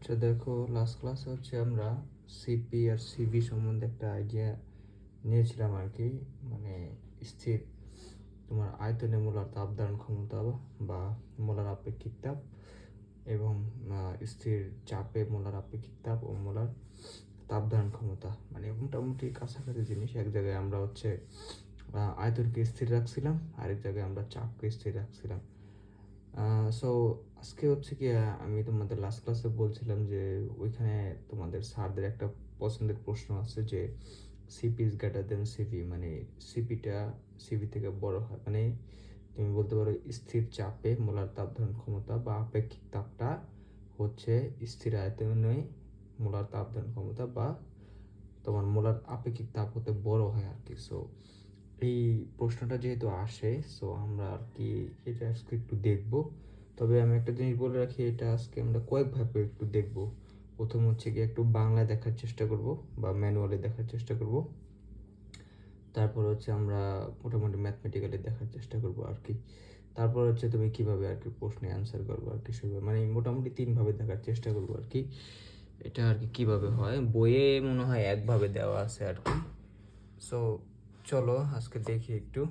আচ্ছা দেখো, লাস্ট ক্লাসে হচ্ছে আমরা সিপি আর সিভি সম্বন্ধে একটা আইডিয়া নিয়েছিলাম আর কি। মানে স্থির তোমার আয়তনে মোলার তাপ ধারণ ক্ষমতা বা মোলার আপেক্ষিক তাপ এবং স্থির চাপে মোলার আপেক্ষিক তাপ ও মোলার তাপ ধারণ ক্ষমতা, মানে মোটামুটি কাছাকাছি জিনিস। এক জায়গায় আমরা হচ্ছে আয়তনকে স্থির রাখছিলাম, আরেক জায়গায় আমরা চাপকে স্থির রাখছিলাম। সো আজকে হচ্ছে কি, আমি তোমাদের লাস্ট ক্লাসে বলছিলাম যে ওইখানে তোমাদের স্যারদের একটা পছন্দের প্রশ্ন আছে যে C P is greater than CV, মানে সিপিটা সিভি থেকে বড় হয়। মানে তুমি বলতে পারো স্থির চাপে মোলার তাপ ধারণ ক্ষমতা বা আপেক্ষিক তাপটা হচ্ছে স্থির আয়তনে মোলার তাপ ধারণ ক্ষমতা বা তোমার মোলার আপেক্ষিক তাপ হতে বড় হয় আর কি। সো এই প্রশ্নটা যেহেতু আসে, সো আমরা আর কি এটা আজকে একটু দেখব। তবে আমি একটা জিনিস বলে রাখি, এটা আজকে আমরা কয়েকভাবে একটু দেখব। প্রথম হচ্ছে কি, একটু বাংলায় দেখার চেষ্টা করব বা ম্যানুয়ালি দেখার চেষ্টা করব। তারপর হচ্ছে আমরা মোটামুটি ম্যাথমেটিক্যালি দেখার চেষ্টা করব আর কি। তারপর হচ্ছে তুমি কিভাবে আর কি প্রশ্নে অ্যান্সার করবো আর কি, সেভাবে মানে মোটামুটি তিনভাবে দেখার চেষ্টা করবো আর কি। এটা আর কি কীভাবে হয়, বইয়ে মনে হয় একভাবে দেওয়া আছে আর কি। সো চলো আজকে দেখি একটু।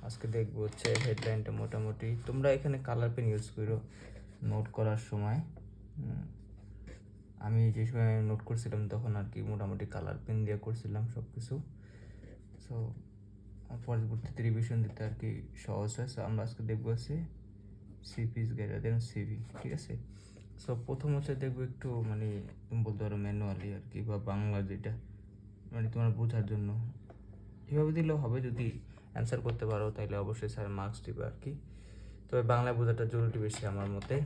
আজকে দেখবো হচ্ছে হেডলাইনটা মোটামুটি তোমরা এখানে কালার পেন ইউজ করো নোট করার সময়। আমি যে সময় নোট করছিলাম তখন আর কি মোটামুটি কালার পেন দিয়ে করছিলাম সব কিছু। সো পরবর্তীতে রিভিশন দিতে আর কি সহজ হয়। সো আমরা আজকে দেখবো হচ্ছে CP is greater than C V, ঠিক আছে। সো প্রথম হচ্ছে দেখবো একটু মানে তুমি বলতে পারো ম্যানুয়ালি আর কি, বা বাংলা যেটা মানে তোমার বোঝার জন্য এভাবে দিলেও হবে। যদি অ্যান্সার করতে পারো তাহলে অবশ্যই স্যার মার্কস দিবে আর কি। তবে বাংলা বোঝাটা জরুরি বেশি আমার মতে।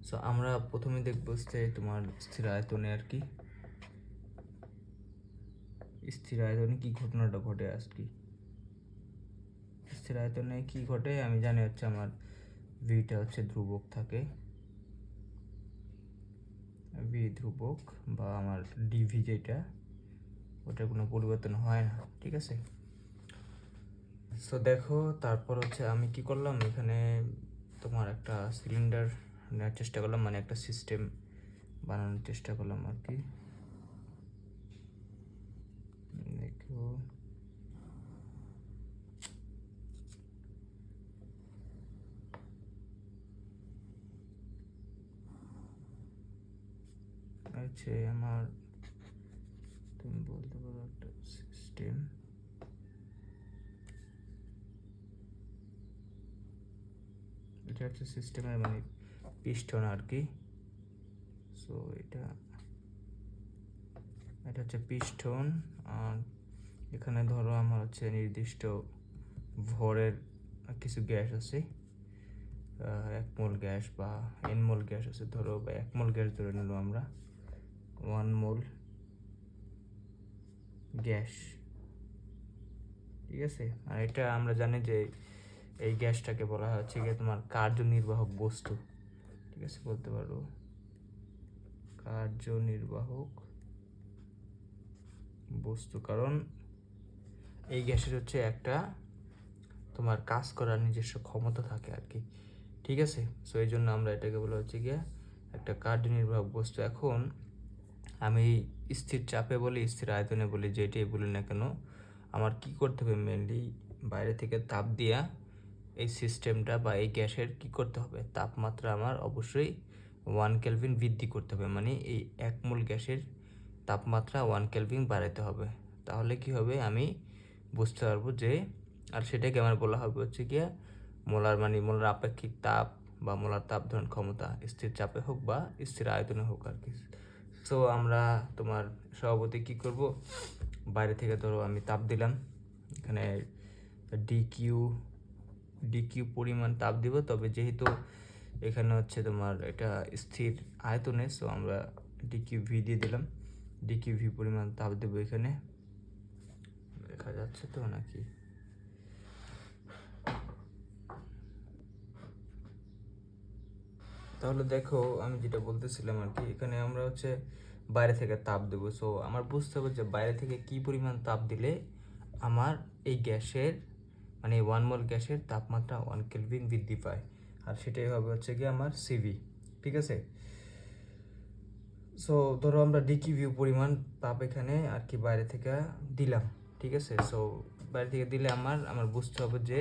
সো আমরা প্রথমে দেখবো যে তোমার স্থির আয়তনে আর কি, স্থির আয়তনে কি ঘটনাটা ঘটে আর কি। স্থির আয়তনে কি ঘটে আমি জানি হচ্ছে আমার ভিটা হচ্ছে ধ্রুবক থাকে, ভি ধ্রুবক, বা আমার ডিভি যেটা ওটা কোনো পরিবর্তন হয় না, ঠিক আছে। সো দেখো তারপর হচ্ছে আমি কি করলাম, এখানে তোমার একটা সিলিন্ডার নেওয়ার চেষ্টা করলাম, মানে একটা সিস্টেম বানানোর চেষ্টা করলাম আর কি। দেখো হচ্ছে আমার, তুমি বলতে পারো একটা সিস্টেম। এটা হচ্ছে সিস্টেমের মানে পিস্টন আর কি। সো এটা হচ্ছে পিস্টন। আর এখানে ধরো আমার হচ্ছে নির্দিষ্ট ভরের কিছু গ্যাস আছে, 1 মোল গ্যাস বা n মোল গ্যাস আছে ধরো, বা 1 মোল গ্যাস ধরে নিলাম আমরা, 1 মোল গ্যাস, ঠিক আছে। আর এটা আমরা জানি যে এই গ্যাসটাকে বলা হচ্ছে গিয়ে তোমার কার্যনির্বাহক বস্তু, ঠিক আছে, বলতে পারো কার্যনির্বাহক বস্তু। কারণ এই গ্যাসের হচ্ছে একটা তোমার কাজ করার নিজস্ব ক্ষমতা থাকে আর কি, ঠিক আছে। সো এই জন্য আমরা এটাকে বলা হচ্ছে গিয়ে একটা কার্যনির্বাহক বস্তু। এখন আমি স্থির চাপে বলি, স্থির আয়তনে বলি, যেটাই বলি না কেন, আমার কি করতে হবে মেনলি, বাইরে থেকে তাপ দিয়া এই সিস্টেমটা বা এই গ্যাসের কি করতে হবে, তাপমাত্রা আমার অবশ্যই 1 কেলভিন বৃদ্ধি করতে হবে। মানে এই 1 মোল গ্যাসের তাপমাত্রা 1 কেলভিন বাড়াতে হবে। তাহলে কি হবে আমি বুঝতে পারবো যে, আর সেটাকে আমার বলা হবে হচ্ছে গিয়ে মোলার, মানে মোলার আপেক্ষিক তাপ বা মোলার তাপ ধারণ ক্ষমতা, স্থির চাপে হোক বা স্থির আয়তনে হোক আর কি। সো আমরা তোমার স্বভাবতই কী করব, বাইরে থেকে ধরো আমি তাপ দিলাম, এখানে ডিকিউ পরিমাণ তাপ দিব। তবে যেহেতু এখানে হচ্ছে তোমার এটা স্থির আয়তনে, সো আমরা ডিকিউ ভি দিয়ে দিলাম, ডিকিউ ভি পরিমাণ তাপ দেবো এখানে। দেখা যাচ্ছে তো নাকি? তাহলে দেখো আমি যেটা বলতেছিলাম আর কি, এখানে আমরা হচ্ছে বাইরে থেকে তাপ দেবো। সো আমার বুঝতে হবে যে বাইরে থেকে কি পরিমাণ তাপ দিলে আমার এই গ্যাসের, মানে 1 মোল গ্যাসের তাপমাত্রা 1 কেলভিন বৃদ্ধি পায়। আর সেটাই হবে হচ্ছে কি আমার সিভি, ঠিক আছে। সো ধরো আমরা ডিকিভিউ পরিমাণ তাপ এখানে আর কি বাইরে থেকে দিলাম, ঠিক আছে। সো বাইরে থেকে দিলে আমার বুঝতে হবে যে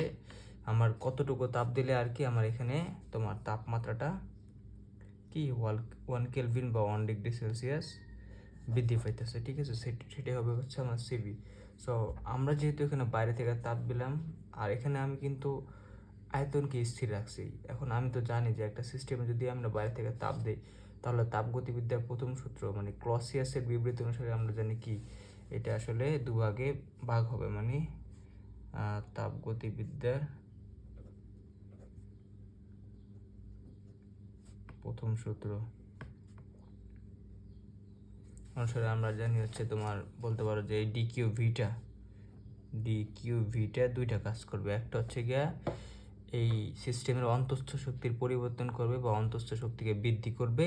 আমার কতটুকু তাপ দিলে আর কি আমার এখানে তোমার তাপমাত্রাটা কি 1 কেলভিন বা 1 ডিগ্রি সেলসিয়াস বৃদ্ধি পাইতেছে, ঠিক আছে। সেটাই হবে হচ্ছে আমার সিভি। সো আমরা যেহেতু এখানে বাইরে থেকে তাপ দিলাম, আর এখানে আমি কিন্তু আয়তনকে স্থির রাখছি। এখন আমি তো জানি যে একটা সিস্টেমে যদি আমরা বাইরে থেকে তাপ দিই, তাহলে তাপগতিবিদ্যার প্রথম সূত্র মানে ক্লসিয়াসের বিবৃতি অনুসারে আমরা জানি কি এটা আসলে দুভাগে ভাগ হবে, মানে তাপগতিবিদ্যার প্রথম সূত্র অনুসারে আমরা জানি হচ্ছে তোমার বলতে পারো যে এই ডিকিউ ভিটা দুইটা কাজ করবে। একটা হচ্ছে গিয়া এই সিস্টেমের অন্তঃস্থ শক্তির পরিবর্তন করবে বা অন্তঃস্থ শক্তিকে বৃদ্ধি করবে।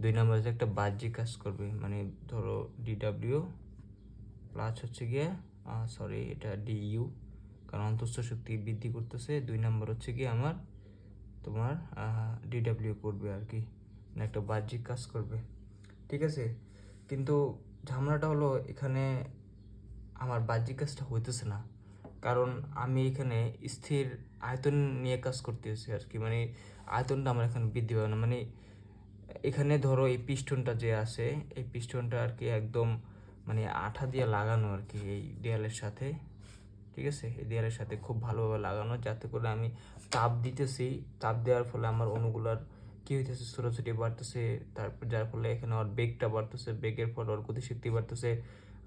2 নম্বর হচ্ছে একটা বাহ্যিক কাজ করবে, মানে ধরো ডিডাব্লিউ প্লাস হচ্ছে গিয়া এটা ডিইউ, কারণ অন্তঃস্থ শক্তি বৃদ্ধি করতেছে। 2 নম্বর হচ্ছে গিয়ে আমার তোমার ডিডাব্লিউ করবে আর কি, মানে একটা বাহ্যিক কাজ করবে, ঠিক আছে। কিন্তু ঝামেলাটা হলো এখানে আমার বাহ্যিক কাজটা হইতেছে না, কারণ আমি এখানে স্থির আয়তন নিয়ে কাজ করতেছি আর কি, মানে আয়তনটা আমার এখানে বৃদ্ধি পাবে না। মানে এখানে ধরো এই পিস্টনটা যে আছে, এই পিস্টনটা আর কি একদম মানে আঠা দিয়ে লাগানো আর কি এই দেয়ালের সাথে, ঠিক আছে। এই দেয়ালের সাথে খুব ভালোভাবে লাগানো, যাতে করে আমি তাপ দিতেছি, তাপ দেওয়ার ফলে আমার অণুগুলার কী হইতেছে, ছোটাছুটি বাড়তেছে, তারপর যার ফলে এখানে ওর বেগটা বাড়তেছে, বেগের ফলে ওর গতিশক্তি বাড়তেছে।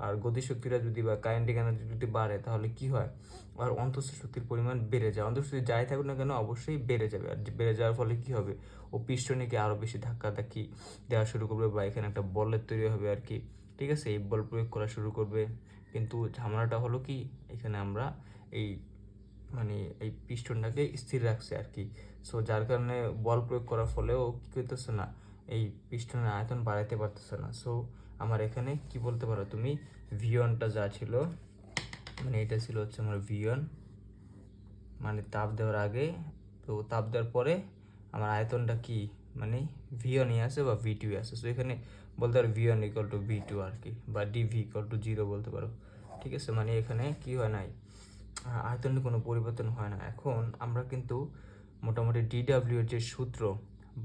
আর গতিশক্তিটা যদি বা কাইনেটিক এনার্জি যদি বাড়ে, তাহলে কি হয়, আর অন্তঃস্থ শক্তির পরিমাণ বেড়ে যায়। অন্তঃস্থ শক্তি যাই থাকুক না কেন অবশ্যই বেড়ে যাবে, আর বেড়ে যাওয়ার ফলে কি হবে, ও পিস্টনকে আরও বেশি ধাক্কি দেওয়া শুরু করবে, বা এখানে একটা বলের তৈরি হবে আর কি, ঠিক আছে। এই বল প্রয়োগ করা শুরু করবে। কিন্তু ঝামেলাটা হলো কি, এখানে আমরা এই মানে এই পিস্টনটাকে স্থির রাখছে আর কি। সো যার কারণে বল প্রয়োগ করার ফলেও কী করতেছে না, এই পিস্টনের আয়তন বাড়াইতে পারতেছে না। সো আমার এখানে কি বলতে পারো তুমি, ভিওনটা যা ছিল, মানে এটা ছিল হচ্ছে আমার ভিওন, মানে তাপ দেওয়ার আগে, তো তাপ দেওয়ার পরে আমার আয়তনটা কি, মানে ভিওনই আছে বা ভি2 আছে। সো এখানে বলতে পারো ভিওন ইকুয়াল টু ভি2 আর কি, বা ডিভি ইকুয়াল টু 0 বলতে পারো, ঠিক আছে। মানে এখানে কি হয় নাই, আয়তনের কোনো পরিবর্তন হয় না। এখন আমরা কিন্তু মোটামুটি ডিডাব্লিউ এর যে সূত্র,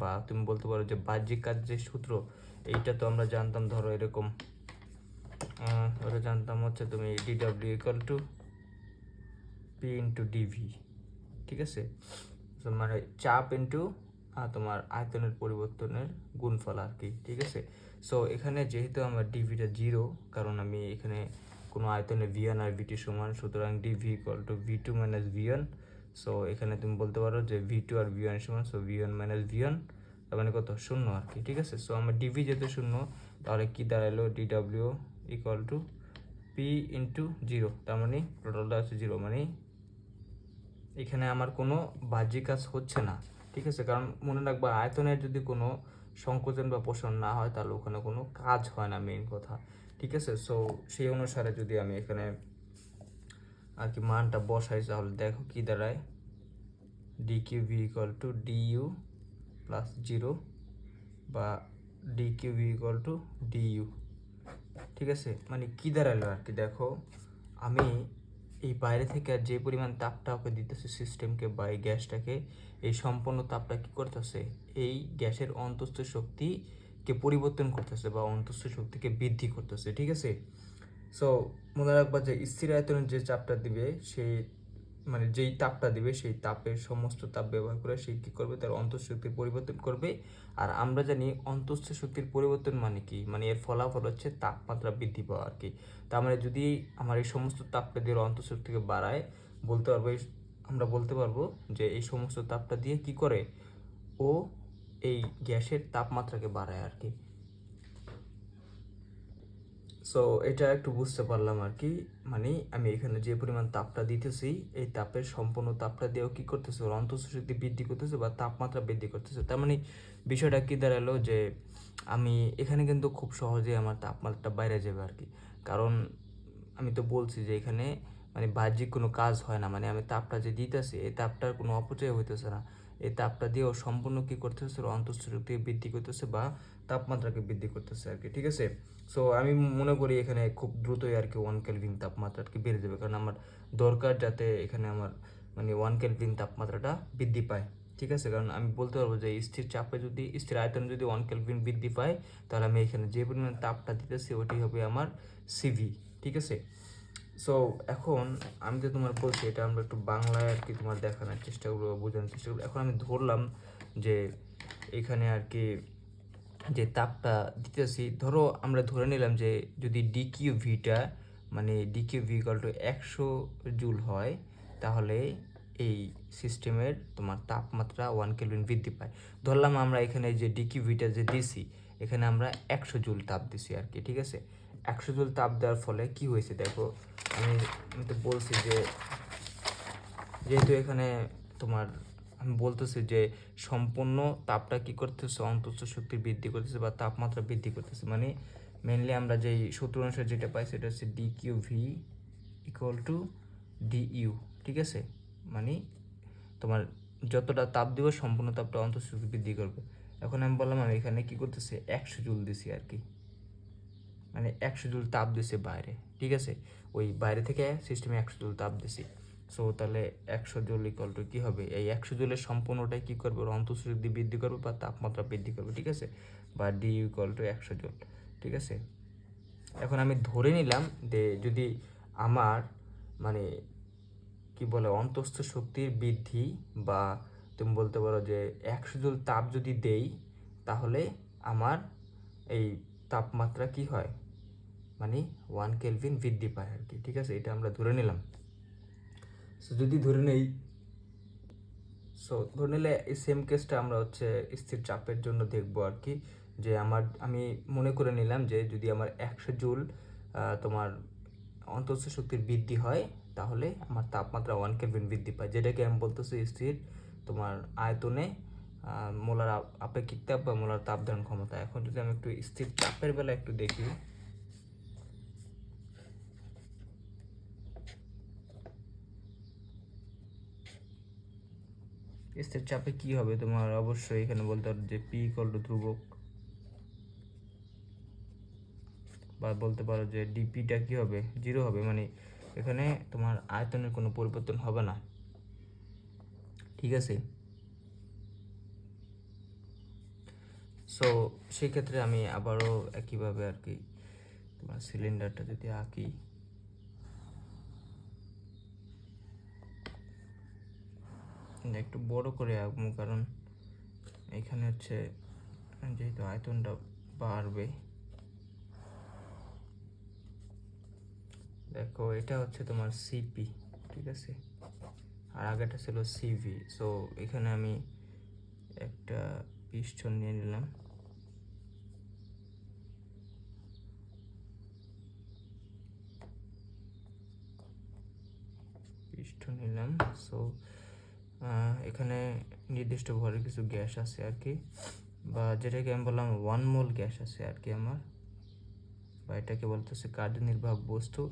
বা তুমি বলতে পারো যে বাহ্যিক কাজ যে সূত্র, এইটা তো আমরা জানতাম ধরো এরকম, ওটা জানতাম হচ্ছে তুমি D W equal to P into D V, ঠিক আছে। মানে চাপ ইন্টু তোমার আয়তনের পরিবর্তনের গুণফল আর কি, ঠিক আছে। সো এখানে যেহেতু আমার ডিভিটা 0, কারণ আমি এখানে কোনো আয়তনে ভিওন আর ভিটি সমান, সুতরাং ডিভি ইকুয়াল টু ভি2 মাইনাস ভিওন। সো এখানে তুমি বলতে পারো যে ভি2 আর ভিওন সমান, সো ভিওন মাইনাস ভিওন, তার মানে কত, 0 আর কি, ঠিক আছে। সো আমার ডিভি যেহেতু 0, তাহলে কি দাঁড়ালো, DW equal to P into 0, তার মানে টোটালটা হচ্ছে 0, মানে এখানে আমার কোনো বাহ্যিক কাজ হচ্ছে না, ঠিক আছে। কারণ মনে রাখবা, আয়তনের যদি কোনো সংকোচন বা প্রসারণ না হয়, তাহলে ওখানে কোনো কাজ হয় না, মেইন কথা, ঠিক আছে। সো সেই অনুসারে যদি আমি এখানে আর কি মানটা বসাই, তাহলে দেখো কি দাঁড়ায়, ডিকিউভি ইকুয়াল টু ডিইউ প্লাস 0 বা ডিকিউভি ইকুয়াল টু ডিইউ, ঠিক আছে। মানে কি দাঁড়ালো আর কি, দেখো আমি এই বাইরে থেকে যে পরিমাণ তাপটা ওকে দিতেছে সিস্টেমকে বা এই গ্যাসটাকে, এই সম্পূর্ণ তাপটা কী করতেছে, এই গ্যাসের অন্তঃস্থ শক্তিকে পরিবর্তন করতেছে বা অন্তঃস্থ শক্তিকে বৃদ্ধি করতেছে, ঠিক আছে। সো মনে রাখবা যে স্থির আয়তনের যে চাপটা দিবে, সেই মানে যেই তাপটা দিবে, সেই তাপের সমস্ত তাপ ব্যবহার করে সে কী করবে, তার অন্তঃস্থ শক্তির পরিবর্তন করবে। আর আমরা জানি অন্তঃস্থ শক্তির পরিবর্তন মানে কি, মানে এর ফলাফল হচ্ছে তাপমাত্রা বৃদ্ধি পাওয়া আর কি। তার মানে যদি আমার এই সমস্ত তাপটা দিয়ে অন্তঃস্থ শক্তিকে বাড়ায়, বলতে পারবো আমরা বলতে পারবো যে এই সমস্ত তাপটা দিয়ে কি করে, ও এই গ্যাসের তাপমাত্রাকে বাড়ায় আর কি। সো এটা একটু বুঝতে পারলাম আর কি, মানে আমি এখানে যে পরিমাণ তাপটা দিতেছি, এই তাপের সম্পূর্ণ তাপটা দিয়েও কী করতেছে, ওর অন্তঃস্থ শক্তি বৃদ্ধি করতেছে বা তাপমাত্রা বৃদ্ধি করতেছে। তার মানে বিষয়টা কী দাঁড়ালো, যে আমি এখানে কিন্তু খুব সহজে আমার তাপমাত্রাটা বাইরে যাবে আর কি। কারণ আমি তো বলছি যে এখানে মানে বাহ্যিক কোনো কাজ হয় না, মানে আমি তাপটা যে দিতেছি, এই তাপটার কোনো অপচয় হইতেছে না। এই তাপটা দিয়েও সম্পূর্ণ কী করতেছে, অন্তঃস্থ শক্তি বৃদ্ধি করতেছে বা তাপমাত্রাকে বৃদ্ধি করতেছে আর কি। ঠিক আছে, সো আমি মনে করি এখানে খুব দ্রুতই আর কি 1 কেলভিন তাপমাত্রা আর কি বেড়ে যাবে, কারণ আমার দরকার যাতে এখানে আমার মানে 1 কেলভিন তাপমাত্রাটা বৃদ্ধি পায়। ঠিক আছে, কারণ আমি বলতে পারবো যে স্থির চাপে যদি, স্থির আয়তনে যদি 1 কেলভিন বৃদ্ধি পায়, তাহলে আমি এখানে যে পরিমাণ তাপটা দিতেছি ওটি হবে আমার সিভি। ঠিক আছে, সো এখন আমি তো তোমার বলছি, এটা আমরা একটু বাংলায় আর কি তোমার দেখানোর চেষ্টা করবো, বোঝানোর চেষ্টা করবো। এখন আমি ধরলাম যে এখানে আর কি যে তাপটা দিতেছি, ধরো আমরা ধরে নিলাম যে যদি ডিকিউ ভিটা মানে DQ V equal to 100 joule হয়, তাহলে এই সিস্টেমের তোমার তাপমাত্রা 1 কেলভিন বৃদ্ধি পায়। ধরলাম আমরা এখানে যে ডিকিউ ভিটা যে দিছি, এখানে আমরা 100 জুল তাপ দিছি আর কি। ঠিক আছে, 100 জুল তাপ দেওয়ার ফলে কি হয়েছে দেখো, আমি তো বলছি যে যেহেতু এখানে তোমার আমি বলতেছি যে সম্পূর্ণ তাপটা কি করতেছে, অন্তঃস্থ শক্তি বৃদ্ধি করতেছে বা তাপমাত্রা বৃদ্ধি করতেছে, মানে মেনলি আমরা যেই সূত্র অনুসারে যেটা পাই সেটা হচ্ছে DQ V equal to DU. ঠিক আছে, মানে তোমার যতটা তাপ দিব সম্পূর্ণ তাপটা অন্তঃস্থ শক্তি বৃদ্ধি করবে। এখন আমি বললাম আমি এখানে কি করতেছে 100 জুল দিছি আর কি, মানে 100 জুল তাপ দিছে বাইরে। ঠিক আছে, ওই বাইরে থেকে সিস্টেমে 100 জুল তাপ দিছি। সো তাহলে 100 জুল ইকুয়াল টু কী হবে, এই 100 জুলের সম্পূর্ণটাই কী করবে, অন্তঃস্থ শক্তি বৃদ্ধি করবে বা তাপমাত্রা বৃদ্ধি করবে। ঠিক আছে, বা ডি ইকুয়াল টু 100 জুল। ঠিক আছে, এখন আমি ধরে নিলাম যে যদি আমার মানে কি বলে অন্তঃস্থ শক্তির বৃদ্ধি, বা তুমি বলতে পারো যে 100 জুল তাপ যদি দেই, তাহলে আমার এই তাপমাত্রা কি হয়, মানে 1 কেলভিন বৃদ্ধি পায় আর কি। ঠিক আছে, এটা আমরা ধরে নিলাম। সো যদি ধরে নেই, সো ধরে নিলে এই সেম কেসটা আমরা হচ্ছে স্থির চাপের জন্য দেখবো আর কি, যে আমি মনে করে নিলাম যে যদি আমার 100 জুল তোমার অন্তঃস্থ শক্তির বৃদ্ধি হয়, তাহলে আমার তাপমাত্রা 1 কেলভিন বৃদ্ধি পায়, যেটাকে আমি বলতেছি স্থির তোমার আয়তনে মোলার আপেক্ষিক তাপ বা মোলার তাপ ধারণ ক্ষমতা। এখন যদি আমি একটু স্থির চাপের বেলা একটু দেখি, স্থির চাপে কি হবে তোমার অবশ্যই এখানে বলতে পারো যে পি ইকুয়াল টু ধ্রুবক, বা বলতে পারো যে ডিপিটা কি হবে, 0 হবে, মানে এখানে তোমার আয়তনের কোনো পরিবর্তন হবে না। ঠিক আছে, সো সেক্ষেত্রে আমি আবারও একইভাবে আর কি তোমার সিলিন্ডারটা যদি আঁকি, একটু বড় করে আঁকবো, কারণ এখানে হচ্ছে যেহেতু আয়তনটা বাড়বে। দেখো এটা হচ্ছে তোমার সিপি, ঠিক আছে, আর আগেটা ছিল সিভি। সো এখানে আমি একটা পিস্টন নিয়ে নিলাম, পিস্টন নিলাম। সো এখানে নির্দিষ্ট ভরের কিছু গ্যাস আছে আর কি, বা যেটাকে আমি বললাম 1 মোল গ্যাস আছে আর কি আমার, বা এটাকে বলতেছে কার্যনির্বাহক বস্তু।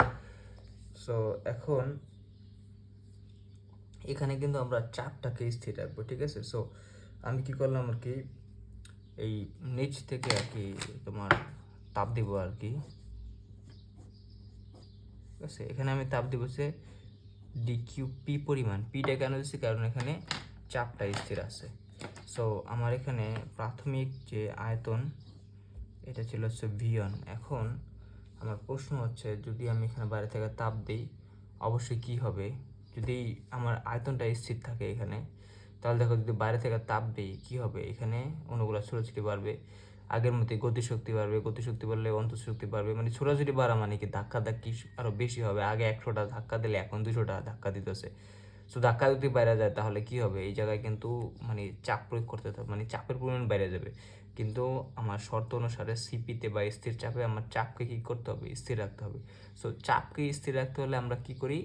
সো এখন এখানে কিন্তু আমরা চাপটাকে স্থির রাখবো। ঠিক আছে, সো আমি কি করলাম আর কি, এই নিচ থেকে আর কি তোমার তাপ দিব আর কি। ঠিক আছে, এখানে আমি তাপ দিব সে ডিকিউ পি পরিমাণ, পিটা কেন দিচ্ছি, কারণ এখানে চাপটা স্থির আছে। সো আমার এখানে প্রাথমিক যে আয়তন এটা ছিল হচ্ছে V1। এখন আমার প্রশ্ন হচ্ছে যদি আমি এখানে বাইরে থেকে তাপ দিই, অবশ্যই কি হবে, যদি আমার আয়তনটা স্থির থাকে এখানে, তাহলে দেখো যদি বাইরে থেকে তাপ দিই কি হবে, এখানে অণুগুলো ছোটাছুটি বাড়বে, আগের মতোই গতিশক্তি বাড়বে, গতিশক্তি বাড়লে অন্তঃ শক্তি বাড়বে, মানে ছোটাছুটি বাড়া মানে কি ধাক্কা ধাক্কি আরও বেশি হবে। আগে 100টা ধাক্কা দিলে এখন 200টা ধাক্কা দিতেছে। সো ধাক্কা যদি বাইরে যায় তাহলে কি হবে, এই জায়গায় কিন্তু মানে চাপ প্রয়োগ করতে হবে, মানে চাপের পরিমাণ বাইরে যাবে। কিন্তু আমার শর্ত অনুসারে সিপিতে বা স্থির চাপে আমার চাপকে কী করতে হবে, স্থির রাখতে হবে। সো চাপকে স্থির রাখতে হলে আমরা কি করি,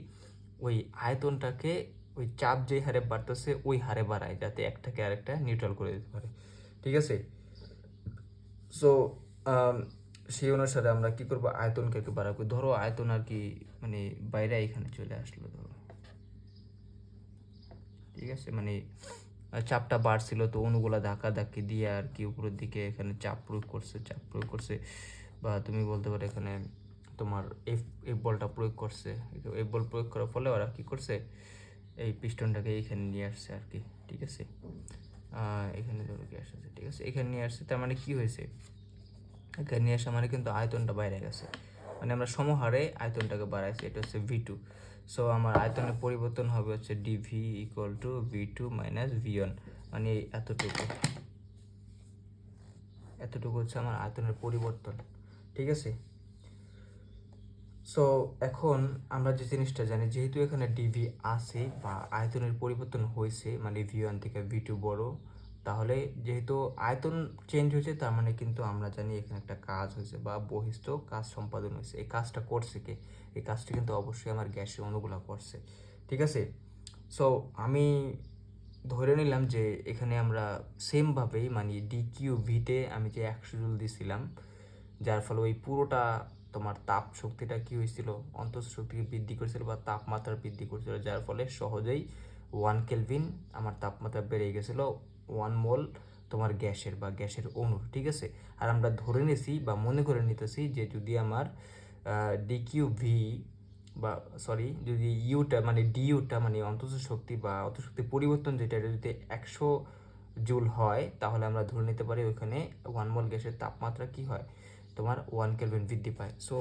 ওই আয়তনটাকে ওই চাপ যেই হারে বাড়তেছে ওই হারে বাড়ায়, যাতে একটাকে আরেকটা নিউট্রাল করে দিতে পারে। ঠিক আছে, সো সেই অনুসারে আমরা কি করবো, আয়তনকে একটু বাড়াবো। ধরো আয়তন আর কি মানে বাইরে এখানে চলে আসলো ধরো, ঠিক আছে, মানে চাপটা বাড়ছিল, তো অণুগুলা ধাক্কি দিয়ে আর কি উপরের দিকে এখানে চাপ প্রয়োগ করছে, বা তুমি বলতে পারো এখানে তোমার এফ বলটা প্রয়োগ করছে। এফ বল প্রয়োগ করার ফলে ওরা কী করছে, এই পিস্টনটাকে এইখানে নিয়ে আসছে আর কি, ঠিক আছে। এখানে ধরো গ্যাস আছে, ঠিক আছে, এখানে নিয়ে আসছে, তার মানে কী হয়েছে, এখানে নিয়ে আসা মানে কিন্তু আয়তনটা বাইরে গেছে, মানে আমরা সমহারে আয়তনটাকে বাড়াইছি, এটা হচ্ছে V2। সো আমার আয়তনের পরিবর্তন হবে হচ্ছে DV equal two V2 minus V1, মানে এতটুকু হচ্ছে আমার আয়তনের পরিবর্তন, ঠিক আছে। সো এখন আমরা যে জিনিসটা জানি, যেহেতু এখানে ডিভি আছে বা আয়তনের পরিবর্তন হয়েছে, মানে V1 থেকে V2 বড়, তাহলে যেহেতু আয়তন চেঞ্জ হয়েছে, তার মানে কিন্তু আমরা জানি এখানে একটা কাজ হয়েছে বা বহিস্থ কাজ সম্পাদন হয়েছে। এই কাজটা করছে কে? এই কাজটা কিন্তু অবশ্যই আমার গ্যাসের অণুগুলো করছে, ঠিক আছে। সো আমি ধরে নিলাম যে এখানে আমরা সেমভাবেই মানে DQVতে আমি যে 100 জুল দিছিলাম, যার ফলে ওই পুরোটা তোমার তাপ শক্তিটা কী হয়েছিল, অন্তঃ শক্তিকে বৃদ্ধি করেছিল বা তাপমাত্রা বৃদ্ধি করেছিল, যার ফলে সহজেই 1 কেলভিন আমার তাপমাত্রা বেড়ে গেছিল 1 মোল তোমার গ্যাসের অণুর, ঠিক আছে। আর আমরা ধরে নিয়েছি বা মনে করে নিতেছি যে যদি আমার ডিকিউভি বা সরি যদি ইউটা মানে ডিইউটা মানে অন্তঃস্থ শক্তি বা অন্তঃশক্তি পরিবর্তন যেটা, এটা যদি 100 জুল হয়, তাহলে আমরা ধরে নিতে পারি ওইখানে 1 মোল গ্যাসের তাপমাত্রা কি হয়, তোমার 1 কেলভিন বৃদ্ধি পায়। সো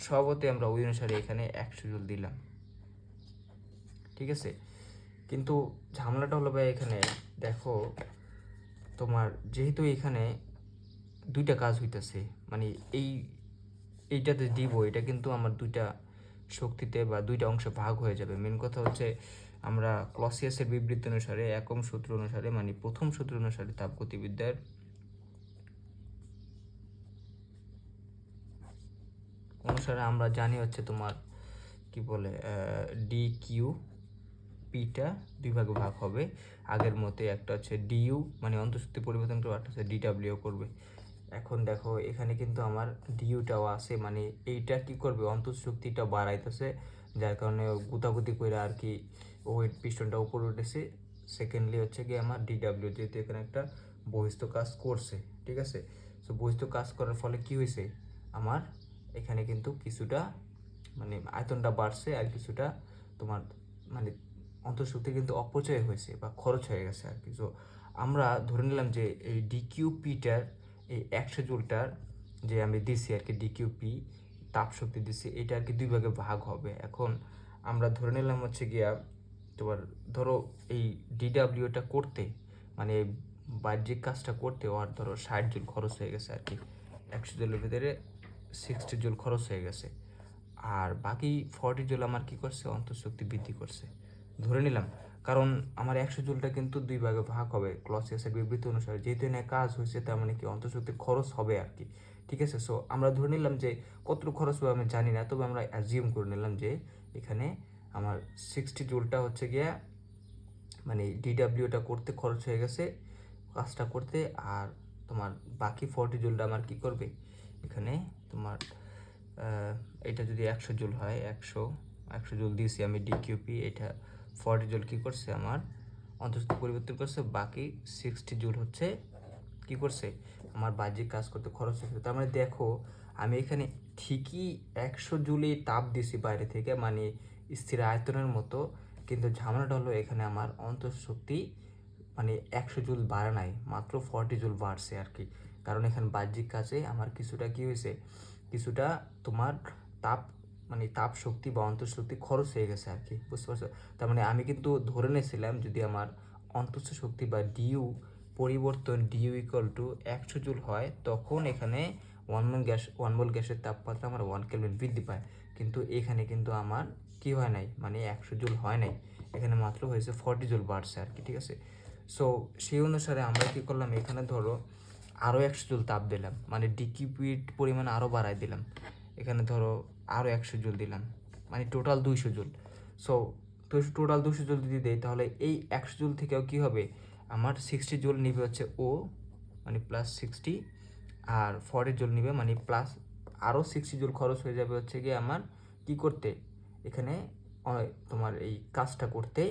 স্বভাবতই আমরা ওই অনুসারে এখানে 100 জুল দিলাম, ঠিক আছে। কিন্তু ঝামেলাটা হলো ভাই, এখানে দেখো তোমার যেহেতু এখানে দুইটা কাজ হইতেছে, মানে এইটাতে দিব, এটা কিন্তু আমার দুইটা শক্তিতে বা দুইটা অংশে ভাগ হয়ে যাবে। মেন কথা হচ্ছে আমরা ক্লসিয়াসের বিবৃতি অনুসারে, একম সূত্র অনুসারে, মানে প্রথম সূত্র অনুসারে তাপগতিবিদ্যার অনুসারে আমরা জানি হচ্ছে তোমার কি বলে DQ পিটা দুই ভাগে ভাগ হবে আগের মতে, একটা হচ্ছে ডিইউ মানে অন্তঃশক্তি পরিবর্তন করবে, একটা হচ্ছে DW করবে। এখন দেখো এখানে কিন্তু আমার ডিইউটাও আছে, মানে এইটা কি করবে, অন্তঃশক্তিটা বাড়াইতেছে, যার কারণে গুতাগুতি করে আর কি ওয়েট পিস্টনটা উপরে উঠেছে। সেকেন্ডলি হচ্ছে কি আমার DW, যেহেতু এখানে একটা বহিস্থ কাজ করছে, ঠিক আছে। সো বহিস্থ কাজ করার ফলে কি হয়েছে, আমার এখানে কিন্তু কিছুটা মানে আয়তনটা বাড়ছে, আর কিছুটা তোমার মানে অন্তঃশক্তি কিন্তু অপচয় হয়েছে বা খরচ হয়ে গেছে আর কি। সো আমরা ধরে নিলাম যে এই ডিকিউপিটার এই 100 জুলটার যে আমি দিছি আর কি, ডিকিউপি তাপ শক্তি দিছি, এটা আর কি দুই ভাগে ভাগ হবে। এখন আমরা ধরে নিলাম হচ্ছে গিয়া তোমার ধরো এই DWটা করতে মানে বাহ্যিক কাজটা করতে আর ধরো 60 জুল খরচ হয়ে গেছে আর কি, 100 জুলের ভিতরে 60 জুল খরচ হয়ে গেছে, আর বাকি 40 জুল আমার কি করছে, অন্তঃশক্তি বৃদ্ধি করছে ধরে নিলাম। কারণ আমার 100 জুলটা কিন্তু দুই ভাগে ভাগ হবে ক্লসিয়াসের বিবৃতি অনুসারে, যেহেতু এনে কাজ হয়েছে, তার মানে কি অন্তঃশক্তি খরচ হবে আর কি, ঠিক আছে। সো আমরা ধরে নিলাম যে কতটুকু খরচ হবে আমি জানি না, তবে আমরা অ্যাজিউম করে নিলাম যে এখানে আমার 60 জুলটা হচ্ছে গিয়া মানে DWটা করতে খরচ হয়ে গেছে কাজটা করতে, আর তোমার বাকি 40 জুলটা আমার কি করবে এখানে তোমার এটা যদি 100 জুল হয়, 100 জুল দিয়েছি আমি ডিকিউপি, এটা 40 জুল কী করছে আমার অন্তঃস্থ পরিবর্তন করছে, বাকি 60 জুল হচ্ছে কি করছে আমার বাহ্যিক কাজ করতে খরচ হচ্ছে। তার মানে দেখো আমি এখানে ঠিকই 100 জুলে তাপ দিছি বাইরে থেকে, মানে স্থির আয়তনের মতো, কিন্তু ঝামেলাটা হলো এখানে আমার অন্তঃশক্তি মানে 100 জুল বাড়ে নাই, মাত্র 40 জুল বাড়ছে আর কি। কারণ এখানে বাহ্যিক কাজে আমার কিছুটা কি হয়েছে, কিছুটা তোমার তাপ মানে তাপ শক্তি বা অন্তঃশক্তি খরচ হয়ে গেছে আর কি, বুঝতে পারছো। তার মানে আমি কিন্তু ধরে নিয়েছিলাম যদি আমার অন্তঃস্থ শক্তি বা ডিইউ পরিবর্তন ডিইউ ইকুয়াল টু 100 জুল হয়, তখন এখানে 1 মোল গ্যাসের তাপমাত্রা আমার 1 কেলভিন বৃদ্ধি পায়। কিন্তু এখানে কিন্তু আমার কি হয় নাই, মানে 100 জুল হয় নাই, এখানে মাত্র হয়েছে 40 জুল বাড়ছে আর কি, ঠিক আছে। সো সেই অনুসারে আমরা কী করলাম, এখানে ধরো আরও 100 জুল তাপ দিলাম, মানে ডিকিউপির পরিমাণ আরও বাড়াই দিলাম, এখানে ধরো আরও 100 জুল দিলাম, মানে total 200 joule. So total 200 joule যদি দেয়, তাহলে এই 100 জুল থেকেও কী হবে, আমার 60 জুল নিবে হচ্ছে ও মানে প্লাস 60, আর 40 জুল নিবে মানে প্লাস আরও 60 জুল খরচ হয়ে যাবে হচ্ছে গিয়ে আমার কি করতে, এখানে তোমার এই কাজটা করতে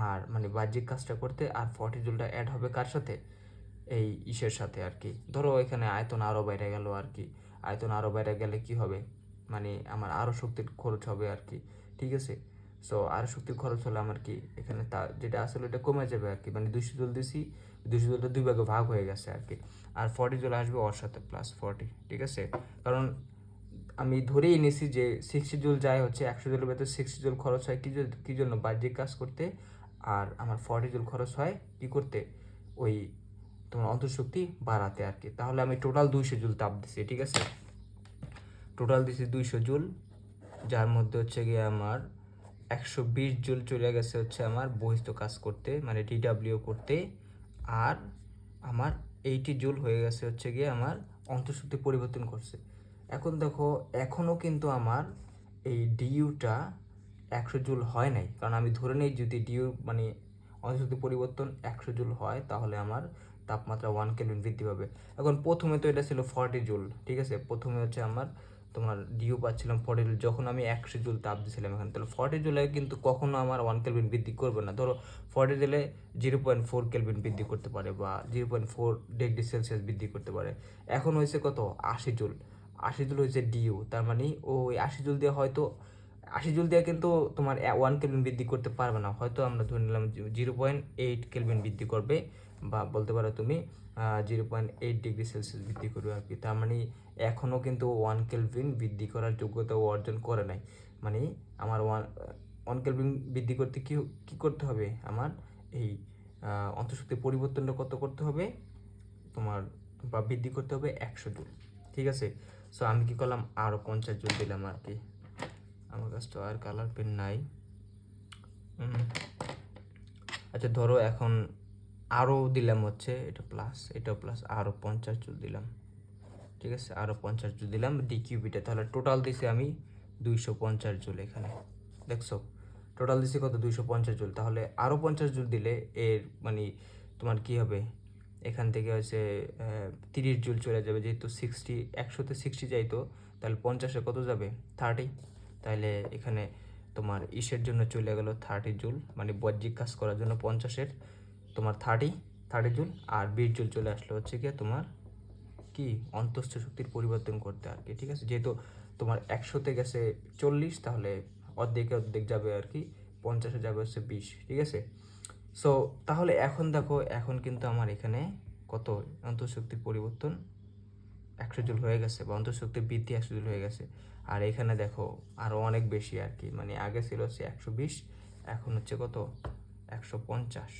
আর মানে বাহ্যিক কাজটা করতে, আর 40 জুলটা অ্যাড হবে কার সাথে, এই ইসের সাথে আর কি। ধরো এখানে আয়তন আরও বাইরে গেল আর কি, আয়তন আরও বাইরে গেলে কি হবে, মানে আমার আরও শক্তির খরচ হবে আর কি, ঠিক আছে। সো আরও শক্তির খরচ হলে আমার কি এখানে তা যেটা আসলে এটা কমে যাবে আর কি, মানে 200 জুল দিছি, 200 জুলটা 2 ভাগে ভাগ হয়ে গেছে আর কি। আর 40 জুল আসবে ওর সাথে +40, ঠিক আছে। কারণ আমি ধরেই নিছি যে 60 জুল যায় হচ্ছে 100 জুলের ভেতর 60 জুল খরচ হয় কি জন্য, বাহ্যিক কাজ করতে। আর আমার 40 জুল খরচ হয় কি করতে, ওই তোমার অন্তঃশক্তি বাড়াতে আর কি। তাহলে আমি টোটাল 200 জুল তাপ দিছি, ঠিক আছে। টোটাল দিছি 200 জুল, যার মধ্যে হচ্ছে গিয়ে আমার 120 জুল চলে গেছে হচ্ছে আমার বহিস্থ কাজ করতে, মানে ডিডাব্লিউ করতে। আর আমার 80 জুল হয়ে গেছে হচ্ছে গিয়ে আমার অন্তঃশক্তি পরিবর্তন করছে। এখন দেখো এখনও কিন্তু আমার এই ডিইউটা 100 জুল হয় নাই, কারণ আমি ধরে নিই যদি ডিইউ মানে অন্তঃশক্তি পরিবর্তন 100 জুল হয় তাহলে আমার তাপমাত্রা 1 কেলভিন বৃদ্ধি পাবে। এখন প্রথমে তো এটা ছিল 40 জুল, ঠিক আছে। প্রথমে হচ্ছে আমার তোমার ডিইউ পাচ্ছিলাম 40 জুল, যখন আমি 100 জুল তাপ দিয়েছিলাম এখানে, তাহলে 40 জুলে কিন্তু কখনো আমার 1 কেলভিন বৃদ্ধি করবে না। ধরো 40 জুলে 0.4 কেলভিন বৃদ্ধি করতে পারে বা 0.4 ডিগ্রি সেলসিয়াস বৃদ্ধি করতে পারে। এখন হয়েছে কত, 80 জুল। 80 জুল হয়েছে ডিইউ, তার মানে ওই 80 জুল দিয়ে হয়তো 80 জুল দিয়ে কিন্তু তোমার 1 কেলভিন বৃদ্ধি করতে পারবে না, হয়তো আমরা ধরে নিলাম 0.8 কেলভিন বৃদ্ধি করবে, বা বলতে পারো তুমি 0.8 ডিগ্রি সেলসিয়াস বৃদ্ধি করবে আর কি। তার মানে এখনও কিন্তু 1 কেলভিন বৃদ্ধি করার যোগ্যতা অর্জন করে নাই। মানে আমার 1 কেলভিন বৃদ্ধি করতে কি কি করতে হবে, আমার এই অন্তঃশক্তি পরিবর্তনটা কত করতে হবে তোমার, বা বৃদ্ধি করতে হবে 100 জুল, ঠিক আছে। সো আমি কি করলাম, আরও 50 জুল দিলাম আর কি। আমার কাছে তো আর কালার পেন নাই। আচ্ছা ধরো এখন আরও দিলাম হচ্ছে এটা প্লাস, এটাও প্লাস, আরও 50 জুল দিলাম, ঠিক আছে। আরও 50 জুল দিলাম ডিকিউবিটা, তাহলে টোটাল দিছি আমি 250 জুল এখানে, দেখছো টোটাল দিছি কত, 250 জুল। তাহলে আরও 50 জুল দিলে এর মানে তোমার কি হবে, এখান থেকে হচ্ছে 30 জুল চলে যাবে, যেহেতু 60 100তে 60 যাইতো, তাহলে 50-এ কত যাবে, 30। তাহলে এখানে তোমার ইসের জন্য চলে গেল 30 জুল, মানে বাহ্যিক কাজ করার জন্য 50-এর তোমার 30 জুল, আর 20 জুল চলে আসলো হচ্ছে গিয়ে তোমার কি অন্তঃস্থ শক্তির পরিবর্তন করতে আর কি, ঠিক আছে। যেহেতু তোমার 100তে গেছে 40, তাহলে অর্ধেক যাবে আর কি, 50-এ যাবে হচ্ছে 20, ঠিক আছে। সো তাহলে এখন দেখো, এখন কিন্তু আমার এখানে কত অন্তঃশক্তির পরিবর্তন 100 জুল হয়ে গেছে, বা অন্তঃশক্তির বৃদ্ধি 100 জুল হয়ে গেছে। আর এখানে দেখো আরও অনেক বেশি আর কি, মানে আগে ছিল হচ্ছে 120, এখন হচ্ছে কত 150,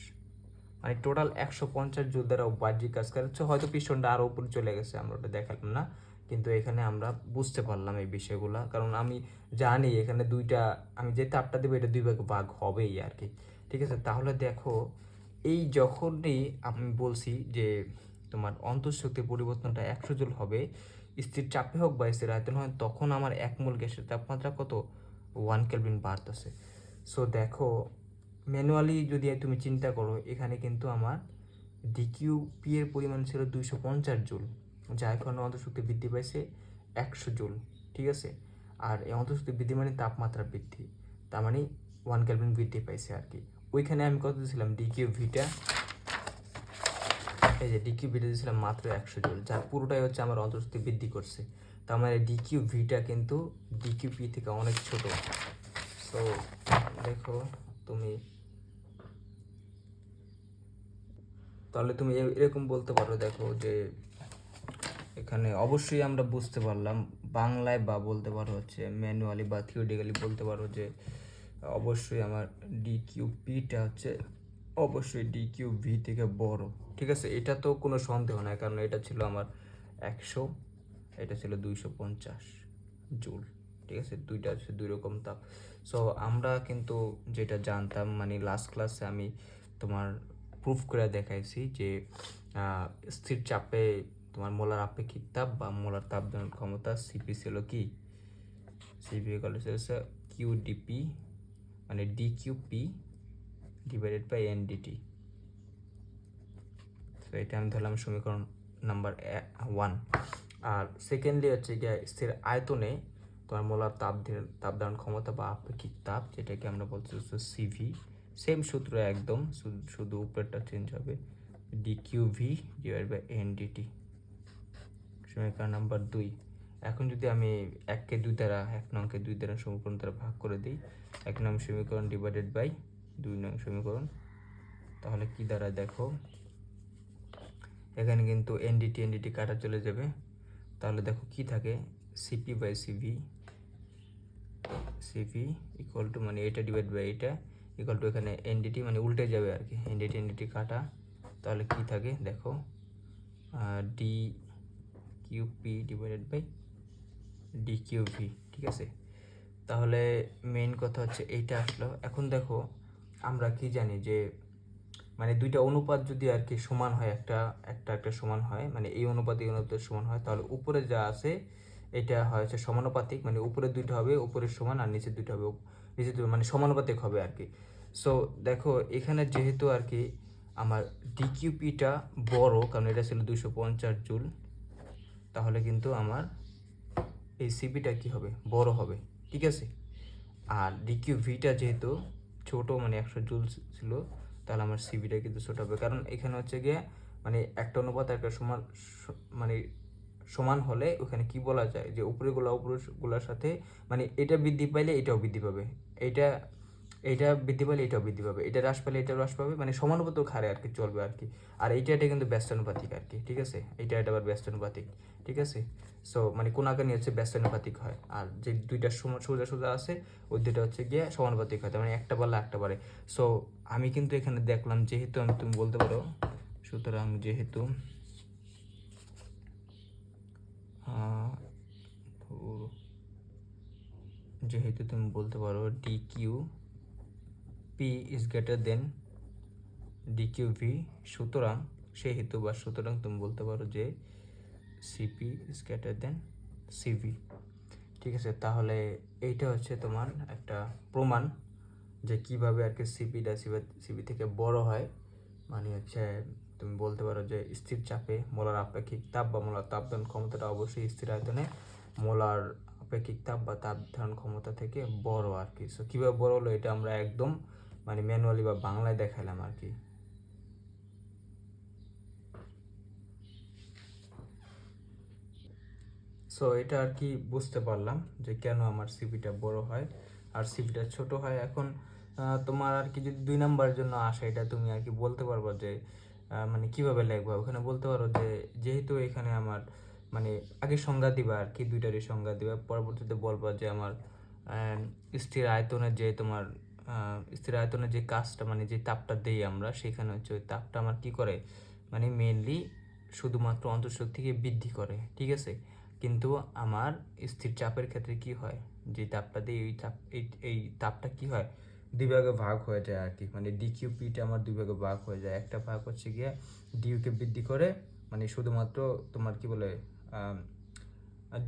মানে টোটাল 150 জুল দ্বারা বাহ্যিক কাজ করাচ্ছে। হয়তো পিস্টনটা আরও উপরে চলে গেছে, আমরা ওটা দেখালাম না, কিন্তু এখানে আমরা বুঝতে পারলাম এই বিষয়গুলো, কারণ আমি জানি এখানে দুইটা, আমি যে তাপটা দেবো এটা 2 ভাগে ভাগ হবেই আর কি, ঠিক আছে। তাহলে দেখো এই যখনই আমি বলছি যে তোমার অন্তঃশক্তির পরিবর্তনটা 100 জুল হবে, স্থির চাপে হোক বা স্থির আয়তন হয়, তখন আমার এক মোল গ্যাসের তাপমাত্রা কত, 1 কেলভিন বাড়তেছে। সো দেখো ম্যানুয়ালি যদি তুমি চিন্তা করো, এখানে কিন্তু আমার ডিকিউপি এর পরিমাণ ছিল 250 জুল, যা এখন অন্তঃশক্তি বৃদ্ধি পাইছে 100 জুল, ঠিক আছে। আর এই অন্তঃশক্তি বৃদ্ধি মানে তাপমাত্রা বৃদ্ধি, তার মানে 1 কেলভিন বৃদ্ধি পাইছে আর কি। ওইখানে আমি কত দিয়েছিলাম ডিকিউভিটা, এই যে ডিকিউভিটা দিয়েছিলাম মাত্র 100 জুল, যার পুরোটাই হচ্ছে আমার অন্তঃশক্তি বৃদ্ধি করছে। তার মানে ডিকিউভিটা কিন্তু ডিকিউপি থেকে অনেক ছোট। সো দেখো তুমি, তাহলে তুমি এরকম বলতে পারো, দেখো যে এখানে অবশ্যই আমরা বুঝতে পারলাম বাংলায়, বা বলতে পারো হচ্ছে ম্যানুয়ালি বা থিওরিটিক্যালি বলতে পারো যে অবশ্যই আমার ডিকিউপিটা হচ্ছে অবশ্যই ডিকিউভি থেকে বড়, ঠিক আছে। এটা তো কোনো সন্দেহ নাই, কারণ এটা ছিল আমার 100, এটা ছিল 250 জুল, ঠিক আছে। দুইটা হচ্ছে 2 রকম তাপ। সো আমরা কিন্তু যেটা জানতাম, মানে লাস্ট ক্লাসে আমি তোমার প্রুফ করে দেখাইছি যে স্থির চাপে তোমার মোলার আপেক্ষিক তাপ বা মোলার তাপ ধারণ ক্ষমতা সিপি ছিল কি, সিপি হচ্ছে কিউডিপি, মানে ডিকিউপি ডিভাইডেড বাই এনডিটি। তো এটা আমি ধরলাম সমীকরণ নাম্বার 1। আর সেকেন্ডলি হচ্ছে গিয়ে স্থির আয়তনে তোমার মোলার তাপ ধারণ ক্ষমতা বা আপেক্ষিক তাপ, যেটাকে আমরা বলছি হচ্ছে সিভি, সেম সূত্র একদম, শুধু উপরেরটা চেঞ্জ হবে, ডিকিউভি ডিভাইড বাই এনডিটি। সমীকরণ নাম্বার 2। এখন যদি আমি 1কে 2 দ্বারা, 1 নংকে 2 দ্বারা সমীকরণ দ্বারা ভাগ করে দিই, 1 নং সমীকরণ ডিভাইডেড বাই 2 নং সমীকরণ, তাহলে কি দাঁড়ায় দেখো, এখানে কিন্তু এনডিটি কাটা চলে যাবে, তাহলে দেখো কি থাকে, C P by C V equal to, মানে এটা ডিভাইড বাই এটা ইকুয়াল টু, এখানে এনডিটি মানে উল্টে যাবে আর কি, এনডিটি কাটা, তাহলে কি থাকে দেখো, D Q P divided by D Q V. ঠিক আছে, তাহলে মেইন কথা হচ্ছে এইটা আসলো। এখন দেখো আমরা কি জানি যে মানে দুইটা অনুপাত যদি আর কি সমান হয়, একটা সমান হয়, মানে এই অনুপাত এই অনুপাতের সমান হয়, তাহলে উপরে যা আছে এটা হয় হচ্ছে সমানুপাতিক, মানে উপরে দুইটা হবে উপরের সমান, আর নিচে দুইটা হবে নিচে দুটো, মানে সমানুপাতিক হবে আর কি। সো দেখো এখানে যেহেতু আর কি আমার ডিকিউপিটা বড়, কারণ এটা ছিল 250 জুল, তাহলে কিন্তু আমার এই সিপিটা কি হবে, বড় হবে। ঠিক আছে, আর ডিকিউভিটা যেহেতু ছোট, মানে 100 জুল ছিল, তাহলে আমার সিভিটা কিন্তু ছোট হবে, কারণ এখানে হচ্ছে গিয়ে মানে একটা অনুপাত একটা সমান, মানে সমান হলে ওখানে কি বলা যায় যে উপরেগুলোর সাথে মানে এটা বৃদ্ধি পাইলে এটাও বৃদ্ধি পাবে, এইটা বৃদ্ধি পাইলে এটাও বৃদ্ধি পাবে, এটা হ্রাস পাইলে এটাও হ্রাস পাবে, মানে সমানুপাতিক হারে আর কি চলবে আর কি। আর এটা কিন্তু ব্যস্তানুপাতিক আর কি। ঠিক আছে, এটা আবার ব্যস্তানুপাতিক। ঠিক আছে, সো মানে কোনাকানি হচ্ছে ব্যস্তানুপাতিক হয়, আর যে দুইটা সোজা আছে ওই দুইটা হচ্ছে গিয়ে সমানুপাতিক হয়, তার মানে একটা বাড়লে একটা বাড়ে। সো আমি কিন্তু এখানে দেখলাম, যেহেতু তুমি বলতে পারো, সুতরাং যেহেতু তুমি বলতে পারো D Q P is greater than D Q V, সুতরাং সুতরাং তুমি বলতে পারো যে C P is greater than C V. ঠিক আছে, তাহলে এইটা হচ্ছে তোমার একটা প্রমাণ যে কিভাবে আর কি সিপিটা সিবি থেকে বড় হয়। মানে হচ্ছে তুমি বলতে পারো যে স্থির চাপে মোলার আপেক্ষিক তাপ বা মোলার তাপ ধারণ ক্ষমতাটা অবশ্যই স্থির আয়তনে মোলার আপেক্ষিক তাপ বা তাপ ধারণ ক্ষমতা থেকে বড় আর কি। সো কীভাবে বড় হলো এটা আমরা একদম মানে ম্যানুয়ালি বা বাংলায় দেখাইলাম আর কি। সো এটা আর কি বুঝতে পারলাম যে কেন আমার সিপিটা বড় হয় আর সিপিটা ছোট হয়। এখন তোমার আর কি যদি 2 নাম্বারের জন্য আসে, এটা তুমি আর কি বলতে পারবো যে মানে কিভাবে লিখবা, ওখানে বলতে পারো যে যেহেতু এখানে আমার মানে আগে সংজ্ঞা দিবা আর কি, দুইটারই সংজ্ঞা দিবা, পরবর্তীতে বলবা যে আমার স্থির আয়তনের যে তোমার স্থির আয়তনের যে কাজটা মানে যে তাপটা দেই আমরা, সেখানে হচ্ছে ওই তাপটা আমার কি করে, মানে মেইনলি শুধুমাত্র অন্তঃশক্তিকে বৃদ্ধি করে। ঠিক আছে, কিন্তু আমার স্থির চাপের ক্ষেত্রে কি হয়, যে তাপটা দিয়ে এই তাপটা কি হয়, দুই ভাগে ভাগ হয়ে যায় আর কি, মানে ডিকিউপিটা আমার দুই ভাগে ভাগ হয়ে যায়। একটা ভাগ হচ্ছে গিয়ে ডিউকে বৃদ্ধি করে, মানে শুধুমাত্র তোমার কি বলে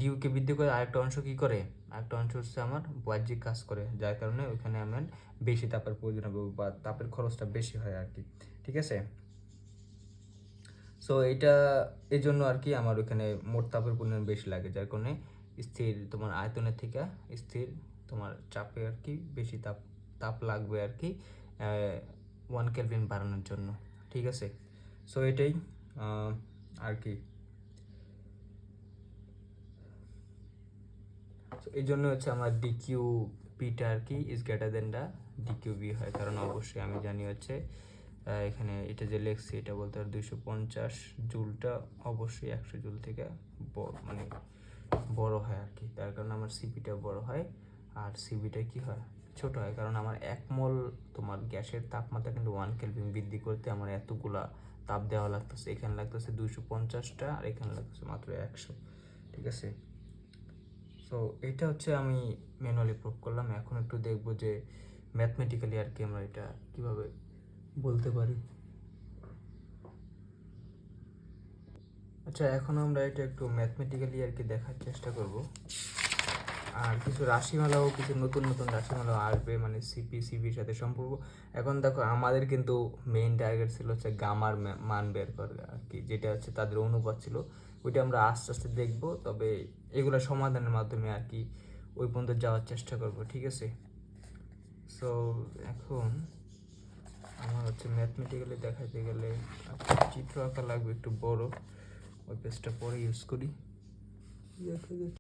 ডিউকে বৃদ্ধি করে, আরেকটা অংশ কি করে, আরেকটা অংশ হচ্ছে আমার বাহ্যিক কাজ করে, যার কারণে ওইখানে আমার বেশি তাপের প্রয়োজন হবে বা তাপের খরচটা বেশি হয় আর কি। ঠিক আছে, সো এটা এই জন্য আর কি আমার ওখানে মোট তাপের পরিমাণ বেশি লাগে, যার কারণে স্থির তোমার আয়তনের থেকে স্থির তোমার চাপে আর কি বেশি তাপ লাগবে আর কি 1 কেলভিন বাড়ানোর জন্য। ঠিক আছে, সো এটাই আর কি। এই জন্য হচ্ছে আমার ডিকিউ পিটা আর কি is greater than the D Q B হয়, কারণ অবশ্যই আমি জানি হচ্ছে এখানে এটা যে লেখছি এটা বলতে পারে 250 জুলটা অবশ্যই 100 জুল থেকে মানে বড় হয় আর কি, তার কারণে আমার সিপিটা বড় হয় আর সিবিটা কি হয়, ছোট হয়, কারণ আমার 1 মোল তোমার গ্যাসের তাপমাত্রা কিন্তু 1 কেলভিন বৃদ্ধি করতে আমার এতগুলা তাপ দেওয়া লাগতেছে, এখানে লাগতেছে 250টা আর এখানে লাগতেছে মাত্র 100। ঠিক আছে, সো এটা হচ্ছে আমি ম্যানুয়ালি প্রুভ করলাম। এখন একটু দেখবো যে ম্যাথমেটিক্যালি আর কি আমরা এটা কিভাবে বলতে পারি। আচ্ছা, এখন আমরা এটা একটু ম্যাথমেটিক্যালি আর কি দেখার চেষ্টা করব, আর কিছু রাশিমালাও, কিছু নতুন নতুন রাশিমালাও আসবে, মানে সিপির সাথে সম্পর্ক। এখন দেখো আমাদের কিন্তু মেইন টার্গেট ছিল হচ্ছে গামার মান বের করে আর কি, যেটা হচ্ছে তাদের অনুপাত ছিল, ওইটা আমরা আস্তে আস্তে দেখবো, তবে এগুলো সমাধানের মাধ্যমে আর কি ওই পর্যন্ত যাওয়ার চেষ্টা করব। ঠিক আছে, সো এখন আমার হচ্ছে ম্যাথমেটিক্যালি দেখাতে গেলে চিত্র আঁকা লাগবে একটু বড়, ওই পেজটা পরে ইউজ করি।